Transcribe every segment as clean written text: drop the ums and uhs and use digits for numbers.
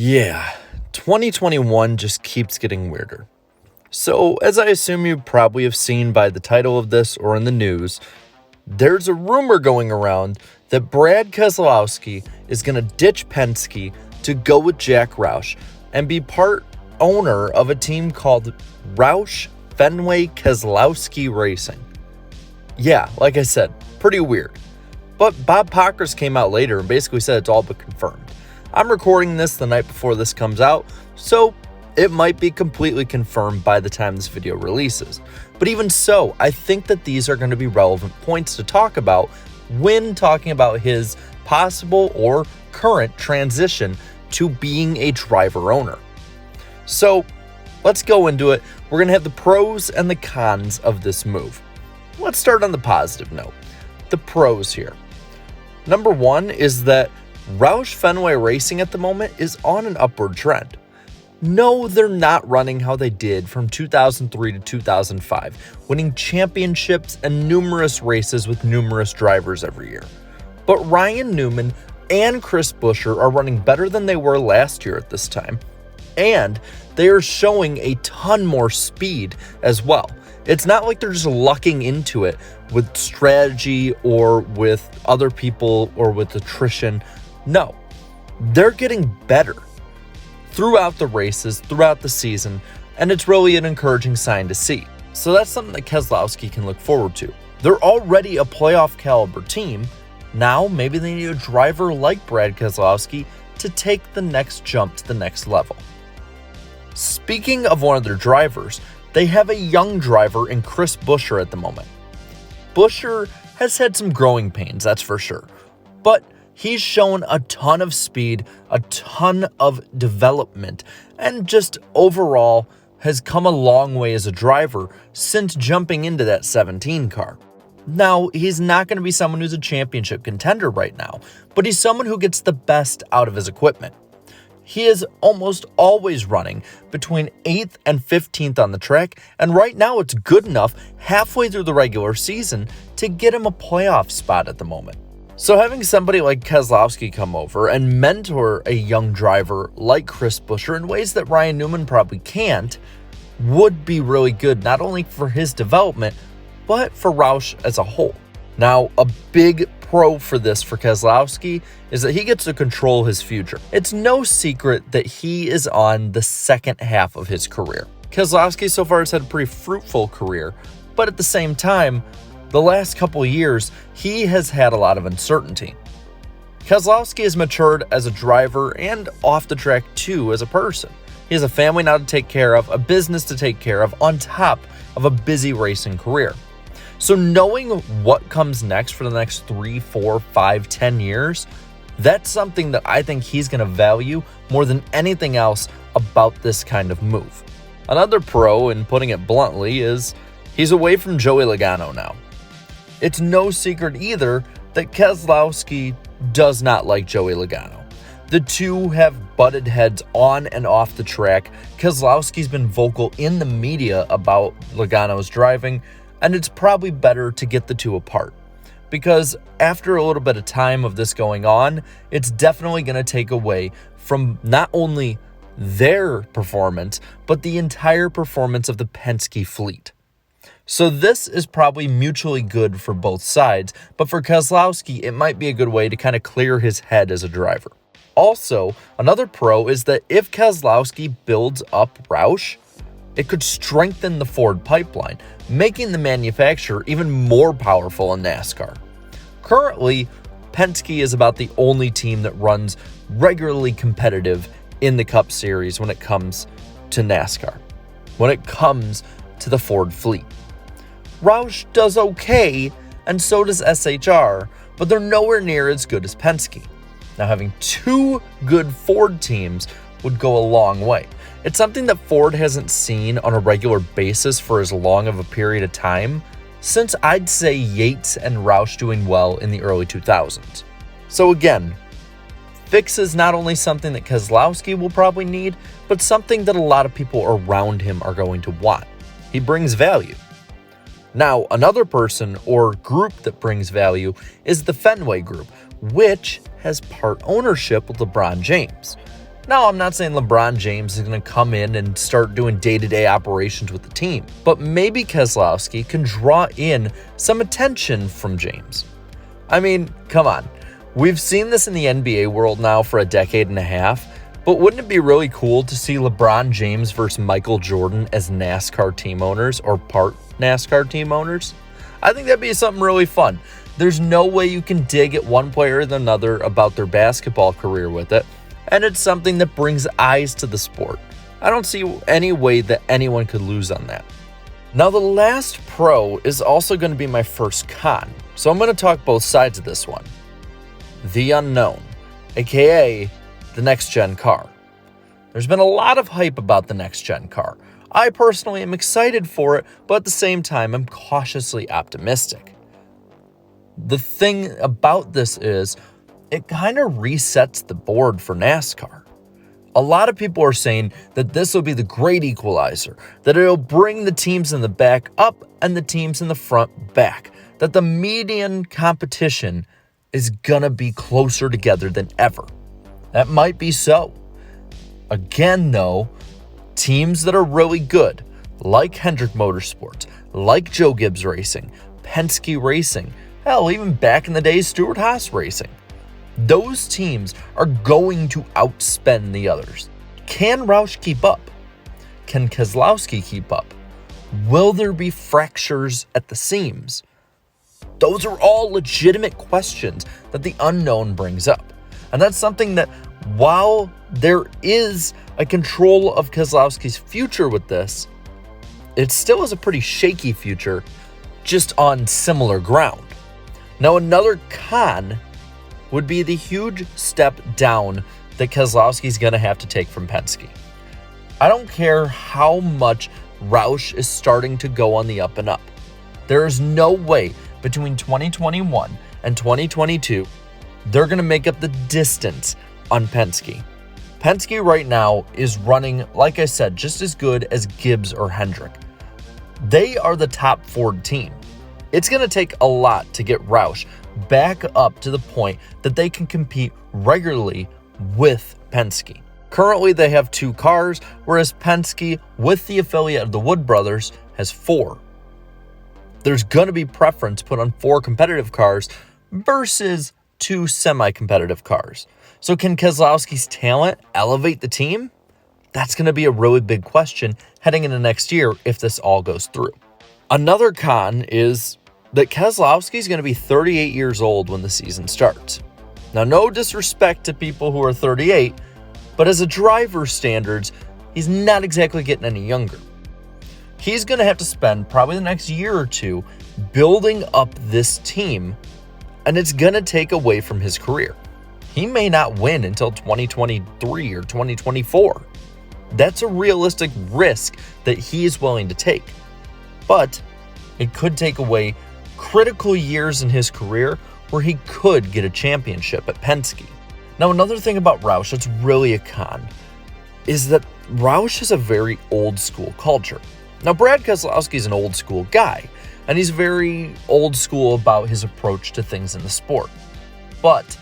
Yeah, 2021 just keeps getting weirder. So, as I assume you probably have seen by the title of this or in the news, there's a rumor going around that Brad Keselowski is going to ditch Penske to go with Jack Roush and be part owner of a team called Roush-Fenway-Keselowski Racing. Yeah, like I said, pretty weird. But Bob Pockrass came out later and basically said it's all but confirmed. I'm recording this the night before this comes out, so it might be completely confirmed by the time this video releases. But even so, I think that these are going to be relevant points to talk about when talking about his possible or current transition to being a driver owner. So let's go into it. We're going to have the pros and the cons of this move. Let's start on the positive note. The pros here. Number one is that Roush-Fenway Racing at the moment is on an upward trend. No, they're not running how they did from 2003 to 2005, winning championships and numerous races with numerous drivers every year. But Ryan Newman and Chris Buescher are running better than they were last year at this time, and they are showing a ton more speed as well. It's not like they're just lucking into it with strategy or with other people or with attrition. No, they're getting better throughout the races, throughout the season, and it's really an encouraging sign to see. So that's something that Keselowski can look forward to. They're already a playoff caliber team. Now maybe they need a driver like Brad Keselowski to take the next jump to the next level. Speaking of one of their drivers, they have a young driver in Chris Buescher at the moment. Buescher has had some growing pains, that's for sure, but he's shown a ton of speed, a ton of development, and just overall has come a long way as a driver since jumping into that 17 car. Now, he's not going to be someone who's a championship contender right now, but he's someone who gets the best out of his equipment. He is almost always running between 8th and 15th on the track, and right now it's good enough halfway through the regular season to get him a playoff spot at the moment. So having somebody like Keselowski come over and mentor a young driver like Chris Buescher in ways that Ryan Newman probably can't would be really good, not only for his development, but for Roush as a whole. Now, a big pro for this for Keselowski is that he gets to control his future. It's no secret that he is on the second half of his career. Keselowski so far has had a pretty fruitful career, but at the same time, the last couple of years, he has had a lot of uncertainty. Keselowski has matured as a driver and off the track too as a person. He has a family now to take care of, a business to take care of, on top of a busy racing career. So knowing what comes next for the next 3, 4, 5, 10 years, that's something that I think he's going to value more than anything else about this kind of move. Another pro, and putting it bluntly, is he's away from Joey Logano now. It's no secret either that Keselowski does not like Joey Logano. The two have butted heads on and off the track. Keselowski's been vocal in the media about Logano's driving, and it's probably better to get the two apart. Because after a little bit of time of this going on, it's definitely going to take away from not only their performance, but the entire performance of the Penske fleet. So this is probably mutually good for both sides, but for Keselowski, it might be a good way to kind of clear his head as a driver. Also, another pro is that if Keselowski builds up Roush, it could strengthen the Ford pipeline, making the manufacturer even more powerful in NASCAR. Currently, Penske is about the only team that runs regularly competitive in the Cup Series when it comes to NASCAR, when it comes to the Ford fleet. Roush does okay, and so does SHR, but they're nowhere near as good as Penske. Now, having two good Ford teams would go a long way. It's something that Ford hasn't seen on a regular basis for as long of a period of time since I'd say Yates and Roush doing well in the early 2000s. So again, fix is not only something that Keselowski will probably need, but something that a lot of people around him are going to want. He brings value. Now, another person or group that brings value is the Fenway Group, which has part ownership with LeBron James. Now, I'm not saying LeBron James is going to come in and start doing day-to-day operations with the team, but maybe Keselowski can draw in some attention from James. I mean, come on. We've seen this in the NBA world now for a decade and a half, but wouldn't it be really cool to see LeBron James versus Michael Jordan as NASCAR team owners or part NASCAR team owners? I think that'd be something really fun. There's no way you can dig at one player or another about their basketball career with it, and it's something that brings eyes to the sport. I don't see any way that anyone could lose on that. Now, the last pro is also going to be my first con, so I'm going to talk both sides of this one. The unknown, aka the next-gen car. There's been a lot of hype about the next-gen car. I personally am excited for it, but at the same time, I'm cautiously optimistic. The thing about this is, it kind of resets the board for NASCAR. A lot of people are saying that this will be the great equalizer, that it'll bring the teams in the back up and the teams in the front back, that the median competition is gonna be closer together than ever. That might be so. Again, though, teams that are really good, like Hendrick Motorsports, like Joe Gibbs Racing, Penske Racing, hell, even back in the day, Stewart-Haas Racing, those teams are going to outspend the others. Can Roush keep up? Can Keselowski keep up? Will there be fractures at the seams? Those are all legitimate questions that the unknown brings up. And that's something that, while there is a control of Keselowski's future with this, it still is a pretty shaky future, just on similar ground. Now, another con would be the huge step down that Keselowski's going to have to take from Penske. I don't care how much Roush is starting to go on the up and up. There is no way between 2021 and 2022 they're going to make up the distance on Penske. Penske right now is running, like I said, just as good as Gibbs or Hendrick. They are the top Ford team. It's going to take a lot to get Roush back up to the point that they can compete regularly with Penske. Currently, they have 2 cars, whereas Penske, with the affiliate of the Wood Brothers, has 4. There's going to be preference put on 4 competitive cars versus 2 semi-competitive cars. So can Keselowski's talent elevate the team? That's going to be a really big question heading into next year if this all goes through. Another con is that Keselowski is going to be 38 years old when the season starts. Now, no disrespect to people who are 38, but as a driver's standards, he's not exactly getting any younger. He's going to have to spend probably the next year or two building up this team, and it's going to take away from his career. He may not win until 2023 or 2024. That's a realistic risk that he is willing to take. But it could take away critical years in his career where he could get a championship at Penske. Now, another thing about Roush that's really a con is that Roush has a very old school culture. Now, Brad Keselowski is an old school guy, and he's very old school about his approach to things in the sport. But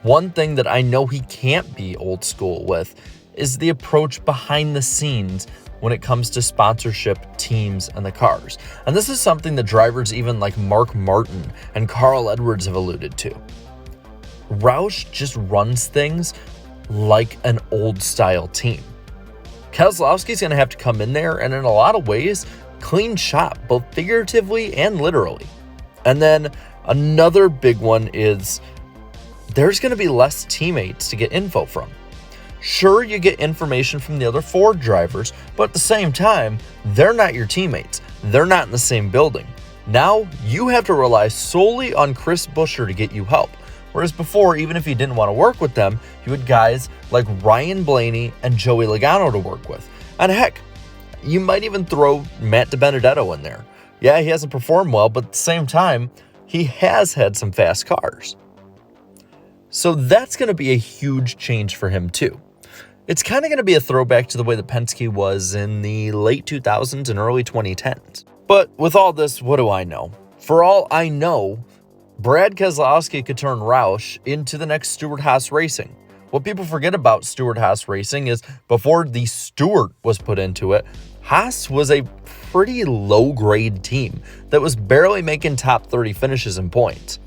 one thing that I know he can't be old school with is the approach behind the scenes when it comes to sponsorship, teams, and the cars. And this is something that drivers even like Mark Martin and Carl Edwards have alluded to. Roush just runs things like an old-style team. Keselowski's going to have to come in there and, in a lot of ways, clean shop, both figuratively and literally. And then another big one is there's going to be less teammates to get info from. Sure, you get information from the other Ford drivers, but at the same time, they're not your teammates. They're not in the same building. Now, you have to rely solely on Chris Buescher to get you help. Whereas before, even if you didn't want to work with them, you had guys like Ryan Blaney and Joey Logano to work with. And heck, you might even throw Matt DiBenedetto in there. Yeah, he hasn't performed well, but at the same time, he has had some fast cars. So that's going to be a huge change for him too. It's kind of going to be a throwback to the way that Penske was in the late 2000s and early 2010s. But with all this, what do I know? For all I know, Brad Keselowski could turn Roush into the next Stewart-Haas Racing, What people forget about Stewart-Haas Racing is before the Stewart was put into it, Haas was a pretty low-grade team that was barely making top 30 finishes in points.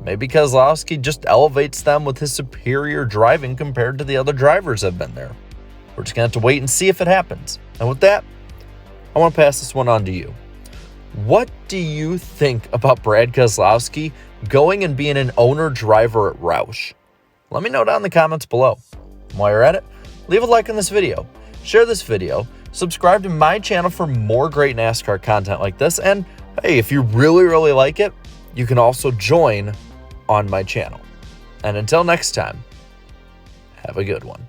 Maybe Keselowski just elevates them with his superior driving compared to the other drivers that have been there. We're just going to have to wait and see if it happens. And with that, I want to pass this one on to you. What do you think about Brad Keselowski going and being an owner-driver at Roush? Let me know down in the comments below. While you're at it, leave a like on this video, share this video, subscribe to my channel for more great NASCAR content like this, and hey, if you really like it, you can also join on my channel. And until next time, have a good one.